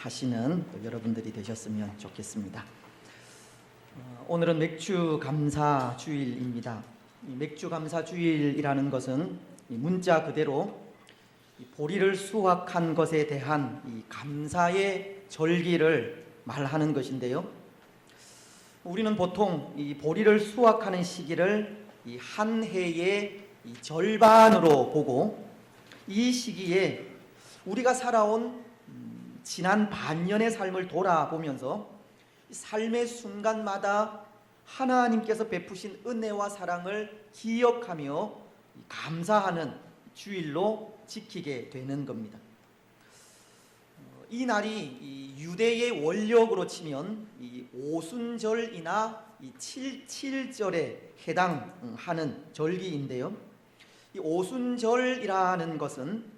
하시는 여러분들이 되셨으면 좋겠습니다. 오늘은 맥주 감사 주일입니다. 맥주 감사 주일이라는 것은 문자 그대로 보리를 수확한 것에 대한 이 감사의 절기를 말하는 것인데요. 우리는 보통 이 보리를 수확하는 시기를 이 한 해의 이 절반으로 보고, 이 시기에 우리가 살아온 지난 반년의 삶을 돌아보면서 삶의 순간마다 하나님께서 베푸신 은혜와 사랑을 기억하며 감사하는 주일로 지키게 되는 겁니다. 이 날이 유대의 원력으로 치면 이 오순절이나 이 칠칠절에 해당하는 절기인데요. 이 오순절이라는 것은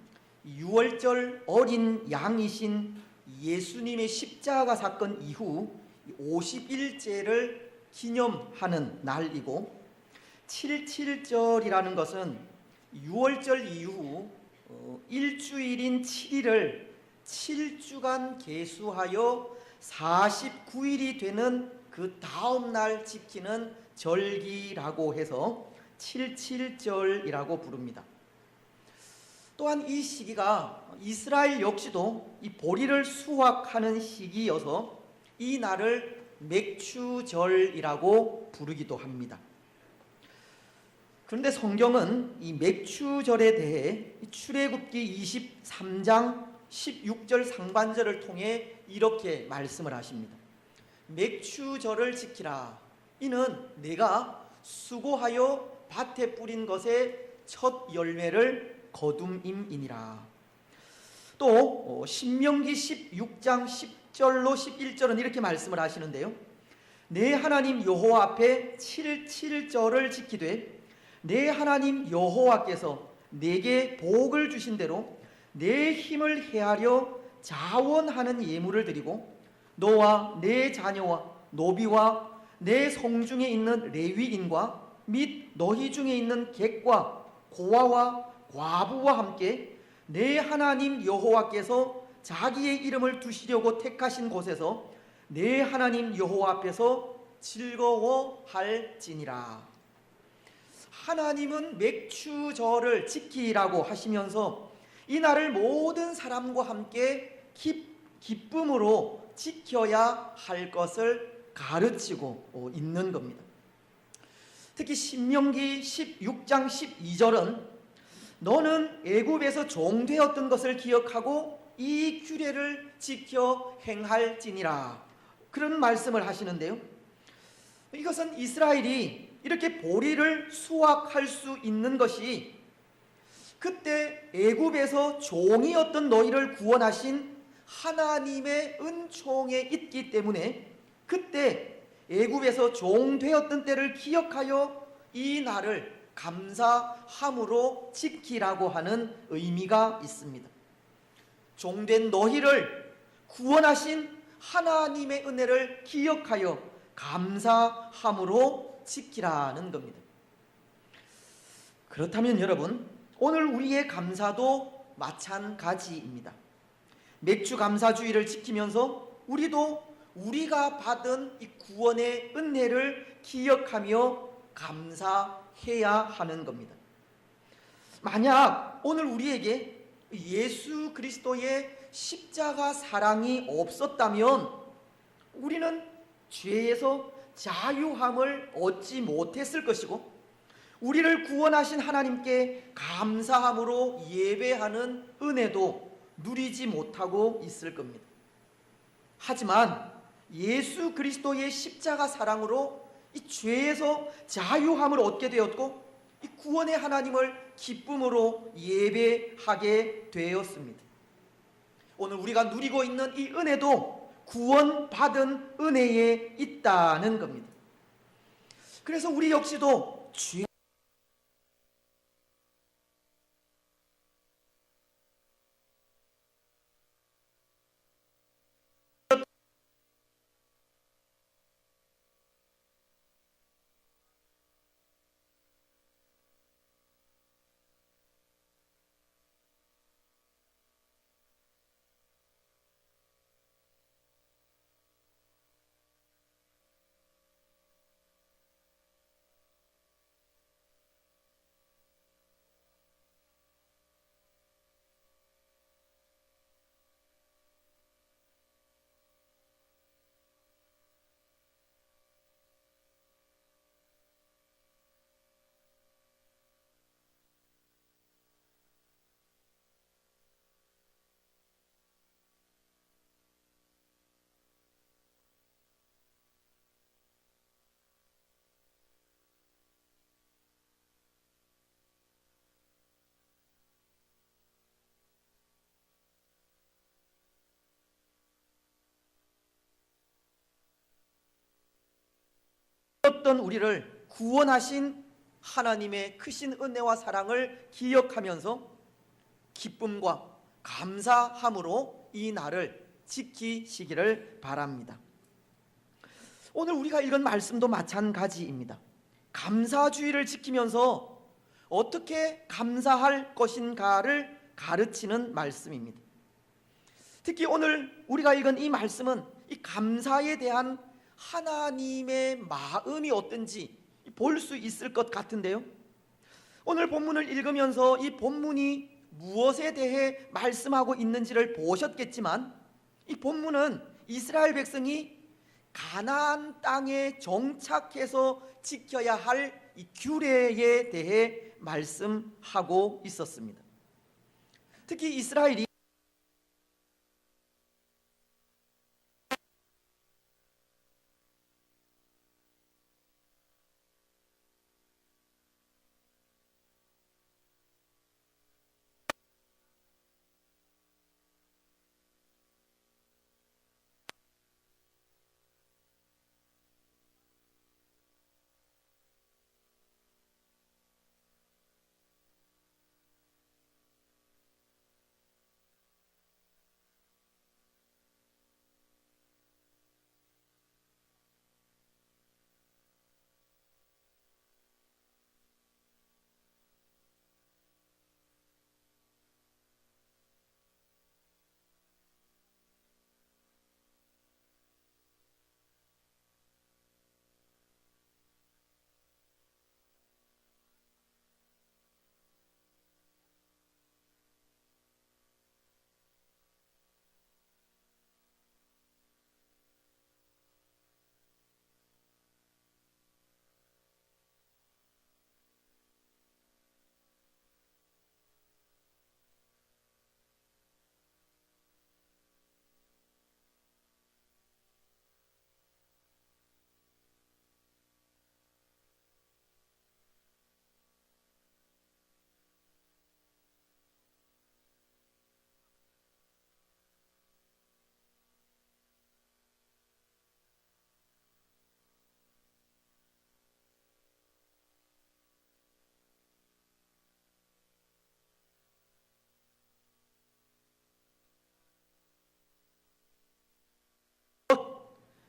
유월절 어린 양이신 예수님의 십자가 사건 이후 50일째를 기념하는 날이고, 칠칠절이라는 것은 유월절 이후 일주일인 7일을 7주간 계수하여 49일이 되는 그 다음 날 지키는 절기라고 해서 칠칠절이라고 부릅니다. 또한 이 시기가 이스라엘 역시도 이 보리를 수확하는 시기여서 이 날을 맥추절이라고 부르기도 합니다. 그런데 성경은 이 맥추절에 대해 출애굽기 23장 16절 상반절을 통해 이렇게 말씀을 하십니다. 맥추절을 지키라. 이는 내가 수고하여 밭에 뿌린 것의 첫 열매를 거둠임이니라. 또 신명기 16장 10절로 11절은 이렇게 말씀을 하시는데요. 내 하나님 여호와 앞에 칠칠절을 지키되 내 하나님 여호와께서 내게 복을 주신 대로 내 힘을 헤아려 자원하는 예물을 드리고 너와 내 자녀와 노비와 내 성중에 있는 레위인과 및 너희 중에 있는 객과 고아와 과부와 함께 내 하나님 여호와께서 자기의 이름을 두시려고 택하신 곳에서 내 하나님 여호와 앞에서 즐거워할지니라. 하나님은 맥추절을 지키라고 하시면서 이 날을 모든 사람과 함께 기쁨으로 지켜야 할 것을 가르치고 있는 겁니다. 특히 신명기 16장 12절은 너는 애굽에서 종되었던 것을 기억하고 이 규례를 지켜 행할지니라, 그런 말씀을 하시는데요. 이것은 이스라엘이 이렇게 보리를 수확할 수 있는 것이 그때 애굽에서 종이었던 너희를 구원하신 하나님의 은총에 있기 때문에 그때 애굽에서 종되었던 때를 기억하여 이 날을 감사함으로 지키라고 하는 의미가 있습니다. 종된 너희를 구원하신 하나님의 은혜를 기억하여 감사함으로 지키라는 겁니다. 그렇다면 여러분, 오늘 우리의 감사도 마찬가지입니다. 맥주 감사주의를 지키면서 우리도 우리가 받은 이 구원의 은혜를 기억하며 감사해야 하는 겁니다. 만약 오늘 우리에게 예수 그리스도의 십자가 사랑이 없었다면 우리는 죄에서 자유함을 얻지 못했을 것이고 우리를 구원하신 하나님께 감사함으로 예배하는 은혜도 누리지 못하고 있을 겁니다. 하지만 예수 그리스도의 십자가 사랑으로 이 죄에서 자유함을 얻게 되었고 이 구원의 하나님을 기쁨으로 예배하게 되었습니다. 오늘 우리가 누리고 있는 이 은혜도 구원받은 은혜에 있다는 겁니다. 그래서 우리 역시도 죄 어떤 우리를 구원하신 하나님의 크신 은혜와 사랑을 기억하면서 기쁨과 감사함으로 이 날을 지키시기를 바랍니다. 오늘 우리가 읽은 말씀도 마찬가지입니다. 감사주의를 지키면서 어떻게 감사할 것인가를 가르치는 말씀입니다. 특히 오늘 우리가 읽은 이 말씀은 이 감사에 대한 하나님의 마음이 어떤지 볼 수 있을 것 같은데요. 오늘 본문을 읽으면서 이 본문이 무엇에 대해 말씀하고 있는지를 보셨겠지만, 이 본문은 이스라엘 백성이 가나안 땅에 정착해서 지켜야 할 이 규례에 대해 말씀하고 있었습니다. 특히 이스라엘이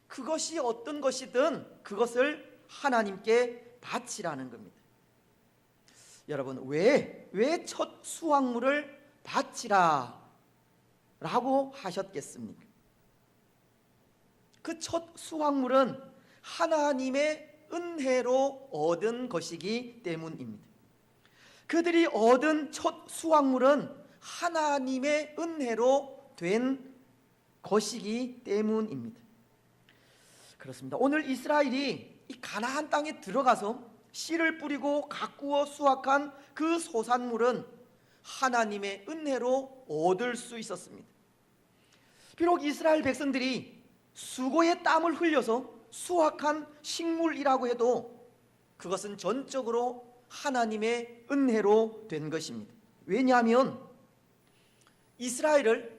그것이 어떤 것이든 그것을 하나님께 바치라는 겁니다. 여러분, 왜 첫 수확물을 바치라 라고 하셨겠습니까? 그 첫 수확물은 하나님의 은혜로 얻은 것이기 때문입니다. 그들이 얻은 첫 수확물은 하나님의 은혜로 된 것이기 때문입니다. 그렇습니다. 오늘 이스라엘이 이 가나안 땅에 들어가서 씨를 뿌리고 가꾸어 수확한 그 소산물은 하나님의 은혜로 얻을 수 있었습니다. 비록 이스라엘 백성들이 수고의 땀을 흘려서 수확한 식물이라고 해도 그것은 전적으로 하나님의 은혜로 된 것입니다. 왜냐하면 이스라엘을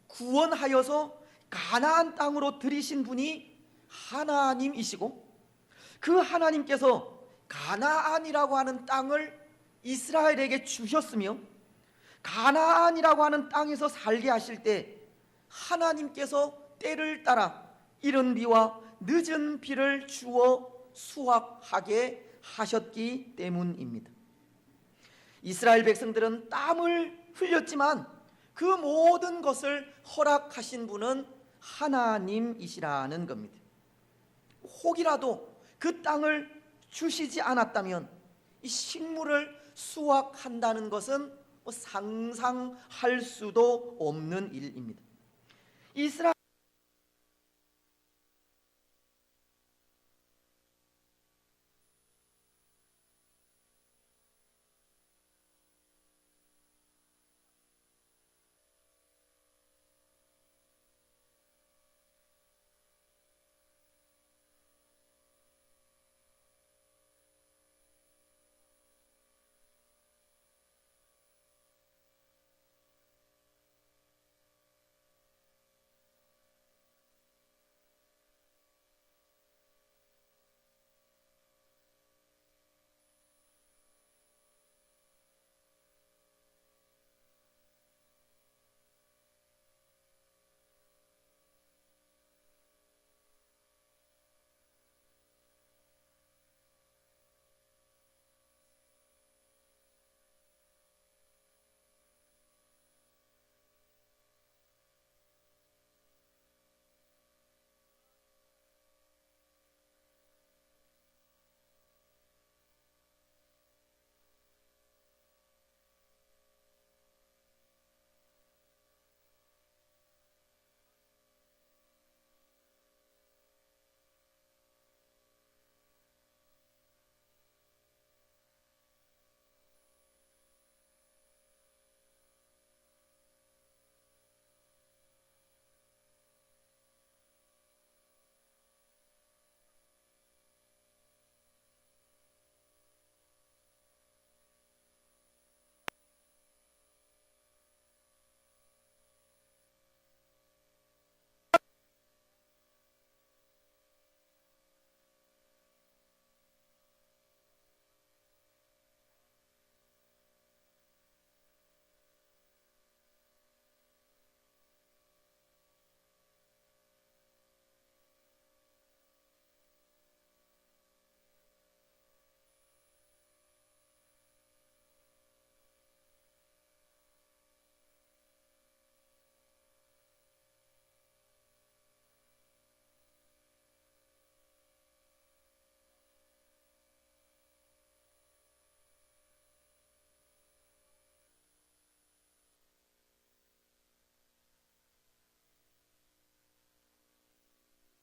구원하여서 가나안 땅으로 들이신 분이 하나님이시고, 그 하나님께서 가나안이라고 하는 땅을 이스라엘에게 주셨으며, 가나안이라고 하는 땅에서 살게 하실 때 하나님께서 때를 따라 이른 비와 늦은 비를 주어 수확하게 하셨기 때문입니다. 이스라엘 백성들은 땀을 흘렸지만 그 모든 것을 허락하신 분은 하나님이시라는 겁니다. 혹이라도 그 땅을 주시지 않았다면 이 식물을 수확한다는 것은 상상할 수도 없는 일입니다. 이스라엘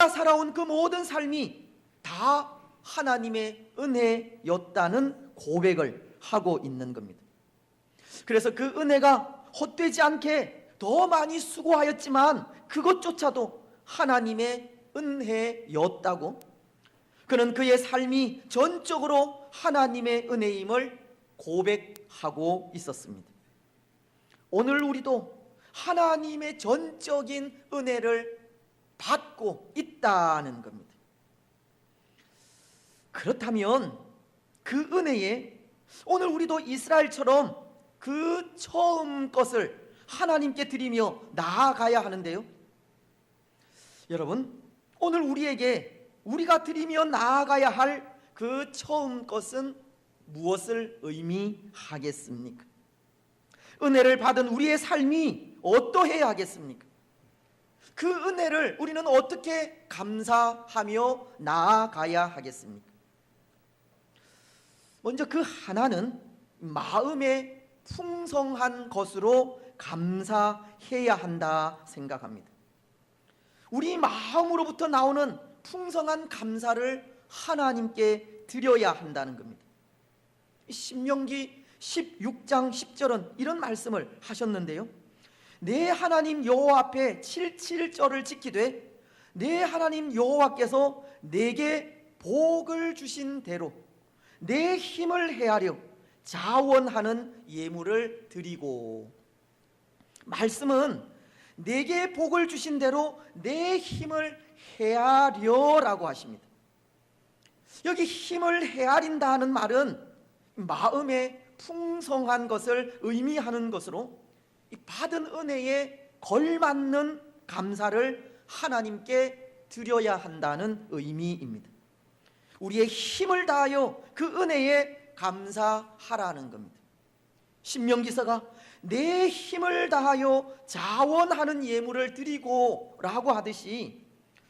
살아온 그 모든 삶이 다 하나님의 은혜였다는 고백을 하고 있는 겁니다. 그래서 그 은혜가 헛되지 않게 더 많이 수고하였지만 그것조차도 하나님의 은혜였다고, 그는 그의 삶이 전적으로 하나님의 은혜임을 고백하고 있었습니다. 오늘 우리도 하나님의 전적인 은혜를 받고 있다는 겁니다. 그렇다면 그 은혜에 오늘 우리도 이스라엘처럼 그 처음 것을 하나님께 드리며 나아가야 하는데요, 여러분, 오늘 우리가 드리며 나아가야 할 그 처음 것은 무엇을 의미하겠습니까? 은혜를 받은 우리의 삶이 어떠해야 하겠습니까? 그 은혜를 우리는 어떻게 감사하며 나아가야 하겠습니까? 먼저 그 하나는 마음의 풍성한 것으로 감사해야 한다 생각합니다. 우리 마음으로부터 나오는 풍성한 감사를 하나님께 드려야 한다는 겁니다. 신명기 16장 10절은 이런 말씀을 하셨는데요, 내 하나님 여호와 앞에 77절을 지키되 내 하나님 여호와께서 내게 복을 주신 대로 내 힘을 헤아려 자원하는 예물을 드리고, 말씀은 내게 복을 주신 대로 내 힘을 헤아려라고 하십니다. 여기 힘을 헤아린다 하는 말은 마음의 풍성한 것을 의미하는 것으로 받은 은혜에 걸맞는 감사를 하나님께 드려야 한다는 의미입니다. 우리의 힘을 다하여 그 은혜에 감사하라는 겁니다. 신명기서가 내 힘을 다하여 자원하는 예물을 드리고 라고 하듯이,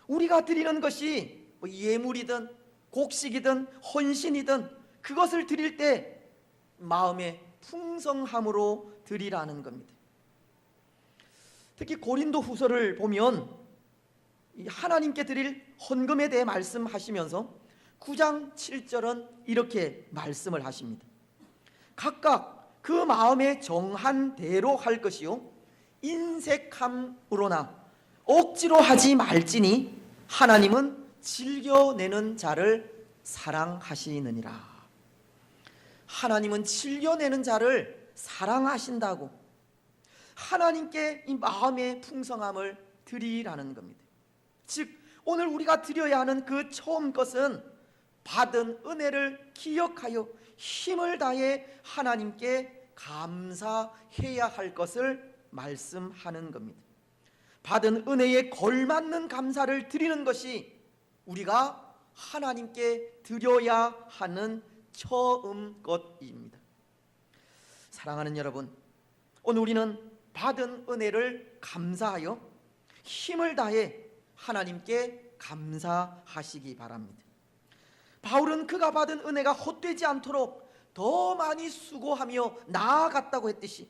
우리가 드리는 것이 예물이든 곡식이든 헌신이든 그것을 드릴 때 마음의 풍성함으로 드리라는 겁니다. 특히 고린도 후서를 보면 하나님께 드릴 헌금에 대해 말씀하시면서 9장 7절은 이렇게 말씀을 하십니다. 각각 그 마음에 정한 대로 할 것이요 인색함으로나 억지로 하지 말지니 하나님은 즐겨내는 자를 사랑하시느니라. 하나님은 즐겨내는 자를 사랑하신다고 하나님께 이 마음의 풍성함을 드리라는 겁니다. 즉 오늘 우리가 드려야 하는 그 처음 것은 받은 은혜를 기억하여 힘을 다해 하나님께 감사해야 할 것을 말씀하는 겁니다. 받은 은혜에 걸맞는 감사를 드리는 것이 우리가 하나님께 드려야 하는 처음 것입니다. 사랑하는 여러분, 오늘 우리는 받은 은혜를 감사하여 힘을 다해 하나님께 감사하시기 바랍니다. 바울은 그가 받은 은혜가 헛되지 않도록 더 많이 수고하며 나아갔다고 했듯이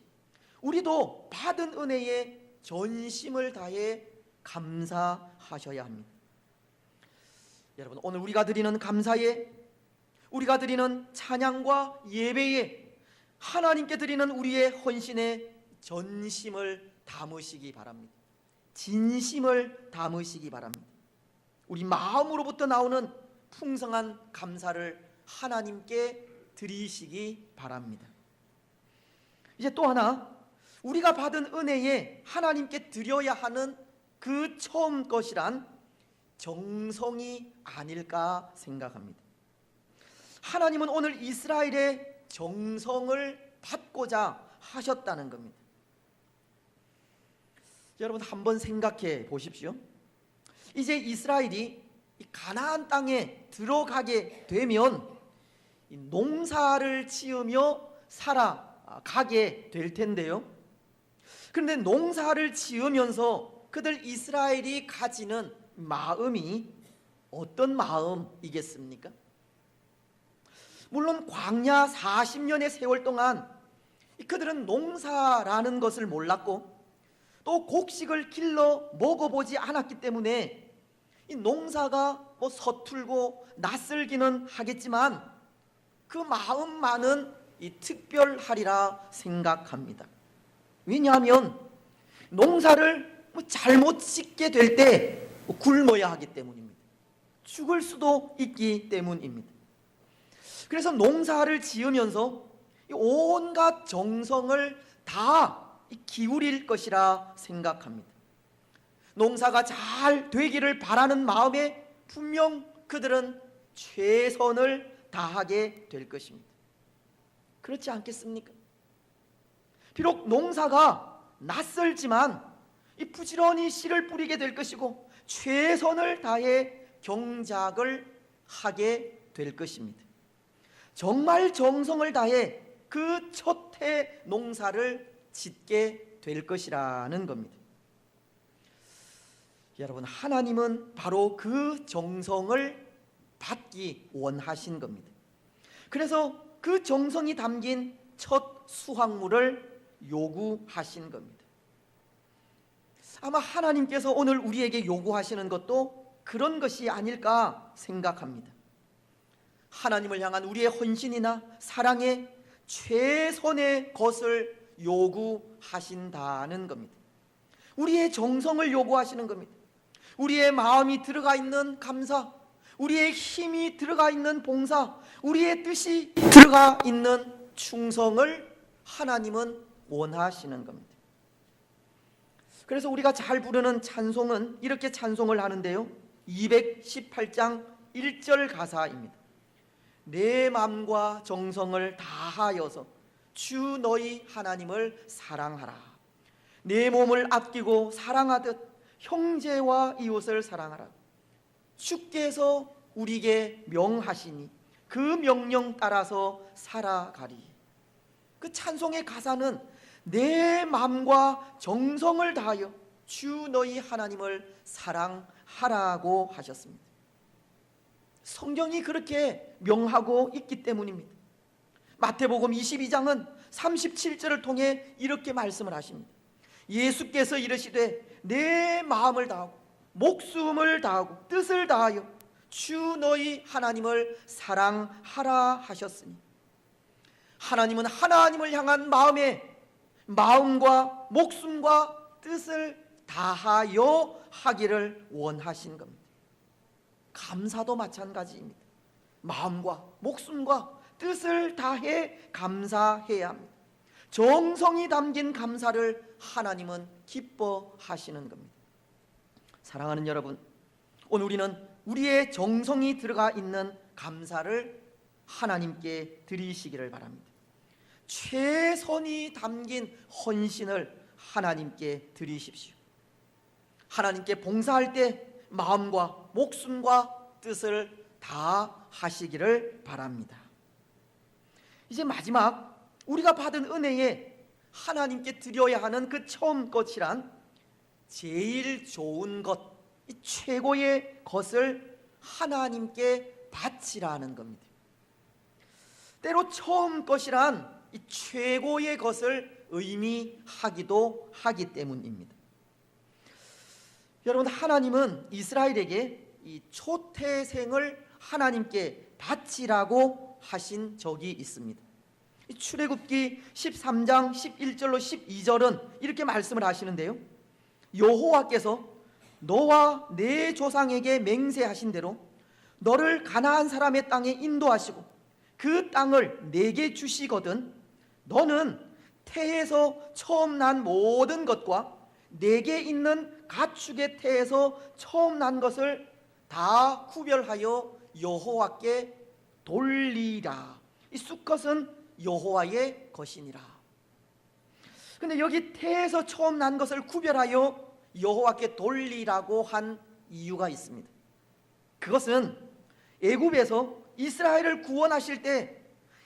우리도 받은 은혜에 전심을 다해 감사하셔야 합니다. 여러분, 오늘 우리가 드리는 감사에, 우리가 드리는 찬양과 예배에 하나님께 드리는 우리의 헌신에 전심을 담으시기 바랍니다. 진심을 담으시기 바랍니다. 우리 마음으로부터 나오는 풍성한 감사를 하나님께 드리시기 바랍니다. 이제 또 하나, 우리가 받은 은혜에 하나님께 드려야 하는 그 처음 것이란 정성이 아닐까 생각합니다. 하나님은 오늘 이스라엘의 정성을 받고자 하셨다는 겁니다. 여러분 한번 생각해 보십시오. 이제 이스라엘이 가나안 땅에 들어가게 되면 농사를 지으며 살아가게 될 텐데요, 그런데 농사를 지으면서 그들 이스라엘이 가지는 마음이 어떤 마음이겠습니까? 물론 광야 40년의 세월 동안 그들은 농사라는 것을 몰랐고 또 곡식을 길러 먹어보지 않았기 때문에 이 농사가 서툴고 낯설기는 하겠지만 그 마음만은 이 특별하리라 생각합니다. 왜냐하면 농사를 잘못 짓게 될 때 굶어야 하기 때문입니다. 죽을 수도 있기 때문입니다. 그래서 농사를 지으면서 온갖 정성을 다 기울일 것이라 생각합니다. 농사가 잘 되기를 바라는 마음에 분명 그들은 최선을 다하게 될 것입니다. 그렇지 않겠습니까? 비록 농사가 낯설지만 부지런히 씨를 뿌리게 될 것이고 최선을 다해 경작을 하게 될 것입니다. 정말 정성을 다해 그 첫 해 농사를 짓게 될 것이라는 겁니다. 여러분, 하나님은 바로 그 정성을 받기 원하신 겁니다. 그래서 그 정성이 담긴 첫 수확물을 요구하신 겁니다. 아마 하나님께서 오늘 우리에게 요구하시는 것도 그런 것이 아닐까 생각합니다. 하나님을 향한 우리의 헌신이나 사랑에 최선의 것을 요구하신다는 겁니다. 우리의 정성을 요구하시는 겁니다. 우리의 마음이 들어가 있는 감사, 우리의 힘이 들어가 있는 봉사, 우리의 뜻이 들어가 있는 충성을 하나님은 원하시는 겁니다. 그래서 우리가 잘 부르는 찬송은 이렇게 찬송을 하는데요, 218장 1절 가사입니다. 내 마음과 정성을 다하여서 주 너희 하나님을 사랑하라. 내 몸을 아끼고 사랑하듯 형제와 이웃을 사랑하라. 주께서 우리에게 명하시니 그 명령 따라서 살아가리. 그 찬송의 가사는 내 마음과 정성을 다하여 주 너희 하나님을 사랑하라고 하셨습니다. 성경이 그렇게 명하고 있기 때문입니다. 마태복음 22장은 37절을 통해 이렇게 말씀을 하십니다. 예수께서 이르시되 내 마음을 다하고 목숨을 다하고 뜻을 다하여 주 너희 하나님을 사랑하라 하셨으니, 하나님은 하나님을 향한 마음과 목숨과 뜻을 다하여 하기를 원하신 겁니다. 감사도 마찬가지입니다. 마음과 목숨과 뜻을 다해 감사해야 합니다. 정성이 담긴 감사를 하나님은 기뻐하시는 겁니다. 사랑하는 여러분, 오늘 우리는 우리의 정성이 들어가 있는 감사를 하나님께 드리시기를 바랍니다. 최선이 담긴 헌신을 하나님께 드리십시오. 하나님께 봉사할 때 마음과 목숨과 뜻을 다 하시기를 바랍니다. 이제 마지막, 우리가 받은 은혜에 하나님께 드려야 하는 그 처음 것이란 제일 좋은 것, 이 최고의 것을 하나님께 바치라는 겁니다. 때로 처음 것이란 이 최고의 것을 의미하기도 하기 때문입니다. 여러분, 하나님은 이스라엘에게 이 초태생을 하나님께 바치라고 하신 적이 있습니다. 출애굽기 13장 11절로 12절은 이렇게 말씀을 하시는데요, 여호와께서 너와 내 조상에게 맹세하신 대로 너를 가나안 사람의 땅에 인도하시고 그 땅을 내게 주시거든 너는 태에서 처음 난 모든 것과 내게 있는 가축의 태에서 처음 난 것을 다 구별하여 여호와께 돌리라. 이 수컷은 여호와의 것이니라. 근데 여기 태에서 처음 난 것을 구별하여 여호와께 돌리라고 한 이유가 있습니다. 그것은 애굽에서 이스라엘을 구원하실 때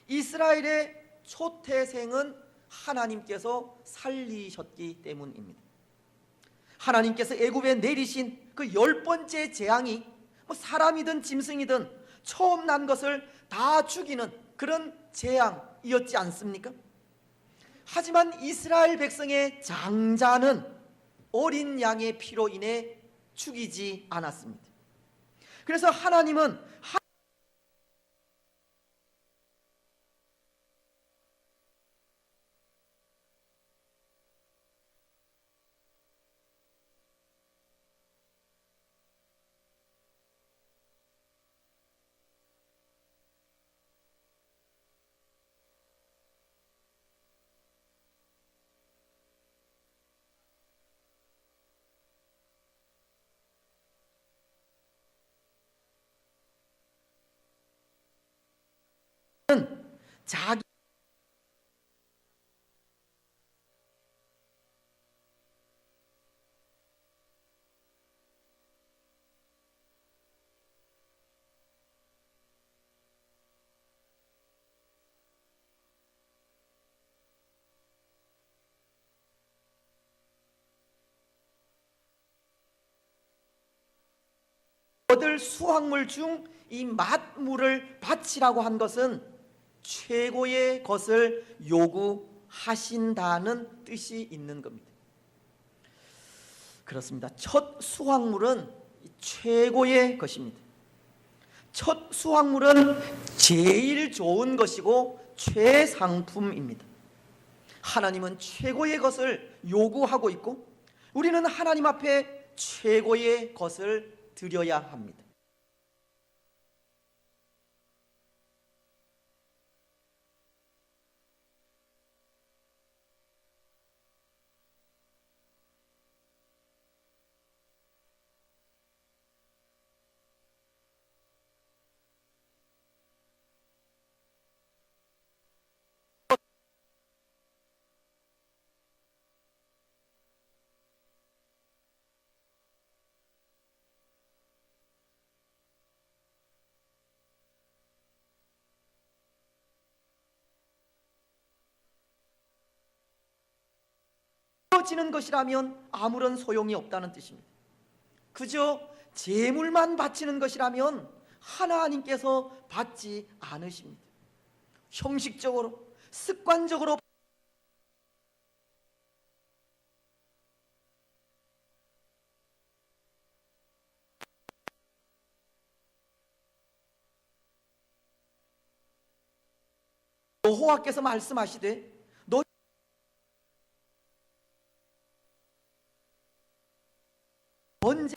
이스라엘의 초태생은 하나님께서 살리셨기 때문입니다. 하나님께서 애굽에 내리신 그 10번째 재앙이 사람이든 짐승이든 처음 난 것을 다 죽이는 그런 재앙이었지 않습니까? 하지만 이스라엘 백성의 장자는 어린 양의 피로 인해 죽이지 않았습니다. 그래서 하나님은 자기 얻을 수확물 중 이 맛물을 바치라고 한 것은 최고의 것을 요구하신다는 뜻이 있는 겁니다. 그렇습니다. 첫 수확물은 최고의 것입니다. 첫 수확물은 제일 좋은 것이고 최상품입니다. 하나님은 최고의 것을 요구하고 있고 우리는 하나님 앞에 최고의 것을 드려야 합니다. 지는 것이라면 아무런 소용이 없다는 뜻입니다. 그저 재물만 바치는 것이라면 하나님께서 받지 않으십니다. 형식적으로 습관적으로 여호와께서 말씀하시되 너 언제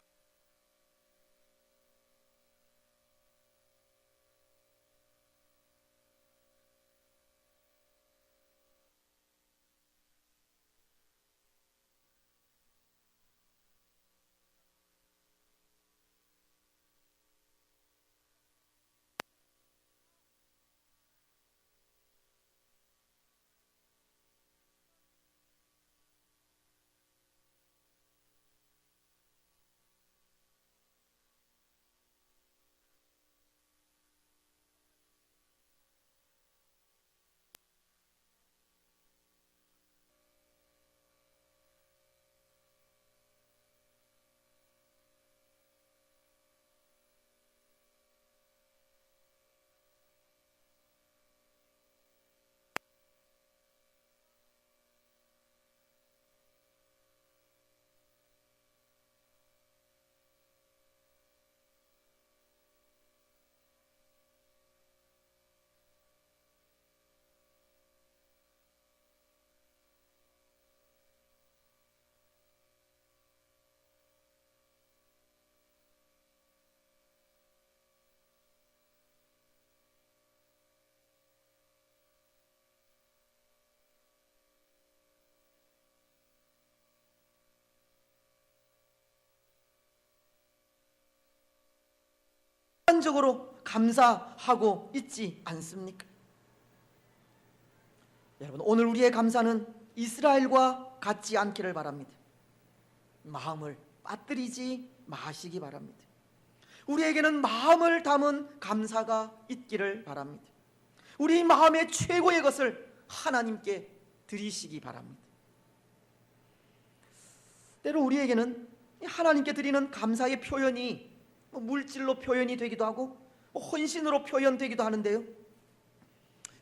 습관적으로 감사하고 있지 않습니까? 여러분, 오늘 우리의 감사는 이스라엘과 같지 않기를 바랍니다. 마음을 빠뜨리지 마시기 바랍니다. 우리에게는 마음을 담은 감사가 있기를 바랍니다. 우리 마음의 최고의 것을 하나님께 드리시기 바랍니다. 때로 우리에게는 하나님께 드리는 감사의 표현이 물질로 표현이 되기도 하고 헌신으로 표현되기도 하는데요,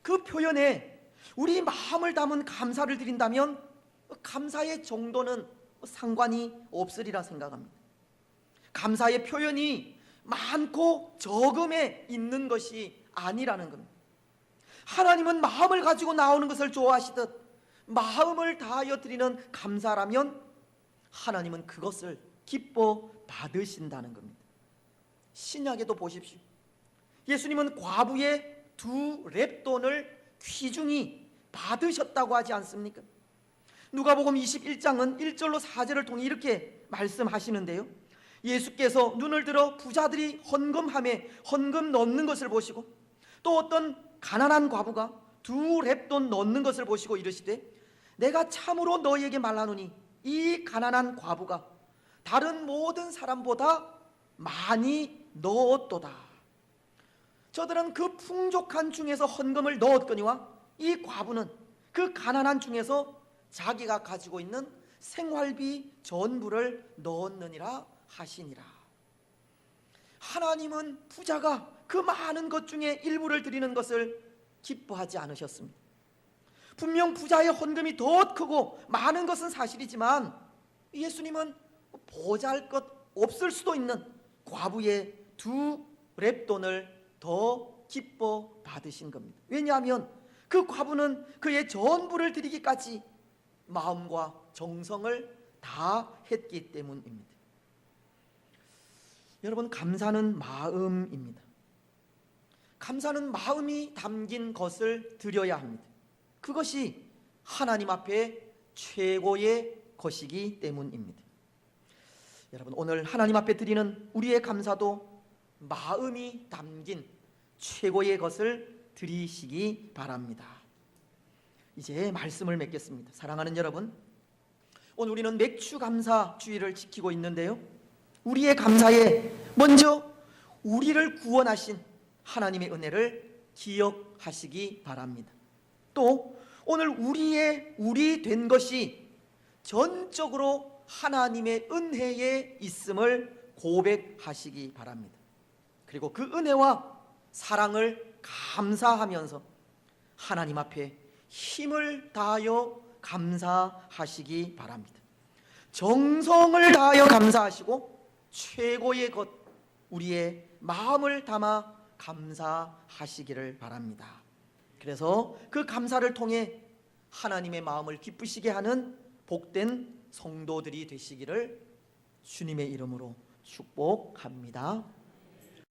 그 표현에 우리 마음을 담은 감사를 드린다면 감사의 정도는 상관이 없으리라 생각합니다. 감사의 표현이 많고 적음에 있는 것이 아니라는 겁니다. 하나님은 마음을 가지고 나오는 것을 좋아하시듯 마음을 다하여 드리는 감사라면 하나님은 그것을 기뻐 받으신다는 겁니다. 신약에도 보십시오. 예수님은 과부의 2렙돈을 귀중히 받으셨다고 하지 않습니까? 누가복음 21장은 1절로 4절을 통해 이렇게 말씀하시는데요, 예수께서 눈을 들어 부자들이 헌금함에 헌금 넣는 것을 보시고 또 어떤 가난한 과부가 2렙돈 넣는 것을 보시고 이르시되, 내가 참으로 너희에게 말하노니 이 가난한 과부가 다른 모든 사람보다 많이 넣었도다. 저들은 그 풍족한 중에서 헌금을 넣었거니와 이 과부는 그 가난한 중에서 자기가 가지고 있는 생활비 전부를 넣었느니라 하시니라. 하나님은 부자가 그 많은 것 중에 일부를 드리는 것을 기뻐하지 않으셨습니다. 분명 부자의 헌금이 더 크고 많은 것은 사실이지만 예수님은 보잘것 없을 수도 있는 과부의 2렙돈을 더 기뻐 받으신 겁니다. 왜냐하면 그 과부는 그의 전부를 드리기까지 마음과 정성을 다 했기 때문입니다. 여러분, 감사는 마음입니다. 감사는 마음이 담긴 것을 드려야 합니다. 그것이 하나님 앞에 최고의 것이기 때문입니다. 여러분, 오늘 하나님 앞에 드리는 우리의 감사도 마음이 담긴 최고의 것을 드리시기 바랍니다. 이제 말씀을 맺겠습니다. 사랑하는 여러분, 오늘 우리는 맥주 감사 주일을 지키고 있는데요, 우리의 감사에 먼저 우리를 구원하신 하나님의 은혜를 기억하시기 바랍니다. 또 오늘 우리 된 것이 전적으로 하나님의 은혜에 있음을 고백하시기 바랍니다. 그리고 그 은혜와 사랑을 감사하면서 하나님 앞에 힘을 다하여 감사하시기 바랍니다. 정성을 다하여 감사하시고 최고의 것, 우리의 마음을 담아 감사하시기를 바랍니다. 그래서 그 감사를 통해 하나님의 마음을 기쁘시게 하는 복된 성도들이 되시기를 주님의 이름으로 축복합니다.